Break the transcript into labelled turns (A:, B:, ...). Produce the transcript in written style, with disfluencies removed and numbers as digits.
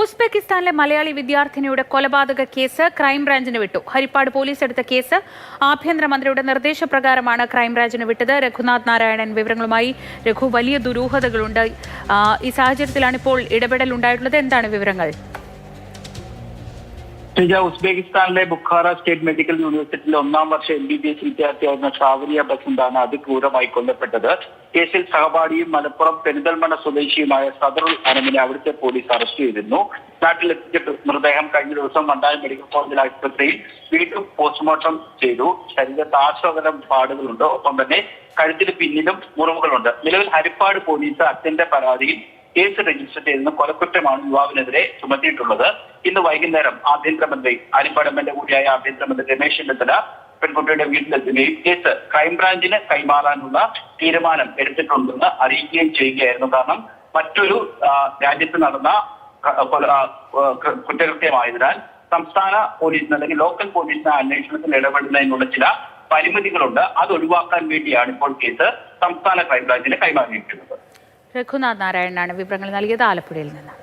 A: ഉസ്ബെക്കിസ്ഥാനിലെ മലയാളി വിദ്യാർത്ഥിനിയുടെ കൊലപാതക കേസ് ക്രൈംബ്രാഞ്ചിന് വിട്ടു. ഹരിപ്പാട് പോലീസ് എടുത്ത കേസ് ആഭ്യന്തരമന്ത്രിയുടെ നിർദ്ദേശപ്രകാരമാണ് ക്രൈംബ്രാഞ്ചിന് വിട്ടത്. രഘുനാഥ് നാരായണൻ വിവരങ്ങളുമായി. രഘു, വലിയ ദുരൂഹതകളുണ്ട്. ഈ സാഹചര്യത്തിലാണ് ഇപ്പോൾ ഇടപെടൽ ഉണ്ടായിട്ടുള്ളത്. എന്താണ് വിവരങ്ങൾ?
B: ഉസ്ബെക്കിസ്ഥാനിലെ ബുഖാറ സ്റ്റേറ്റ് മെഡിക്കൽ യൂണിവേഴ്സിറ്റിയിലെ 1ാം വർഷ MBBS വിദ്യാർത്ഥിയായിരുന്ന ഷാവരിയ ബസന്താണ് അതിക്രൂരമായി കൊല്ലപ്പെട്ടത്. കേസിൽ സഹപാഠിയും മലപ്പുറം പെരിന്തൽമണ്ണ സ്വദേശിയുമായ സദറുൽ അനമിനെ അവിടുത്തെ പോലീസ് അറസ്റ്റ് ചെയ്തിരുന്നു. നാട്ടിലെത്തിച്ച മൃതദേഹം കഴിഞ്ഞ ദിവസം മണ്ടായം മെഡിക്കൽ കോളേജിൽ ആശുപത്രിയിൽ വീണ്ടും പോസ്റ്റ്മോർട്ടം ചെയ്തു. ശരീരത്ത് ആശ്വാസകരം പാടുകളുണ്ട്. ഒപ്പം തന്നെ കഴുത്തിന് പിന്നിലും മുറിവുകളുണ്ട്. നിലവിൽ ഹരിപ്പാട് പോലീസ് അച്ഛന്റെ പരാതിയിൽ കേസ് രജിസ്റ്റർ ചെയ്യുന്ന കൊലക്കുറ്റമാണ് യുവാവിനെതിരെ ചുമത്തിയിട്ടുള്ളത്. ഇന്ന് വൈകുന്നേരം ആഭ്യന്തരമന്ത്രി ഹരിപ്പാട് MLA കൂടിയായ ആഭ്യന്തരമന്ത്രി രമേശ് ചെന്നിത്തല പെൺകുട്ടിയുടെ വീട്ടിലെത്തുകയും കേസ് ക്രൈംബ്രാഞ്ചിന് കൈമാറാനുള്ള തീരുമാനം എടുത്തിട്ടുണ്ടെന്ന് അറിയിക്കുകയും ചെയ്യുകയായിരുന്നു. കാരണം മറ്റൊരു രാജ്യത്ത് നടന്ന കുറ്റകൃത്യമായതിനാൽ സംസ്ഥാന പോലീസിന് അല്ലെങ്കിൽ ലോക്കൽ പോലീസിന് അന്വേഷണത്തിൽ ഇടപെടുന്നതിനുള്ള ചില പരിമിതികളുണ്ട്. അത് ഒഴിവാക്കാൻ വേണ്ടിയാണ് ഇപ്പോൾ കേസ് സംസ്ഥാന ക്രൈംബ്രാഞ്ചിന് കൈമാറിയിരിക്കുന്നത്.
A: രഘുനാഥ് നാരായണനാണ് വിവരങ്ങൾ നൽകിയത് ആലപ്പുഴയിൽ നിന്ന്.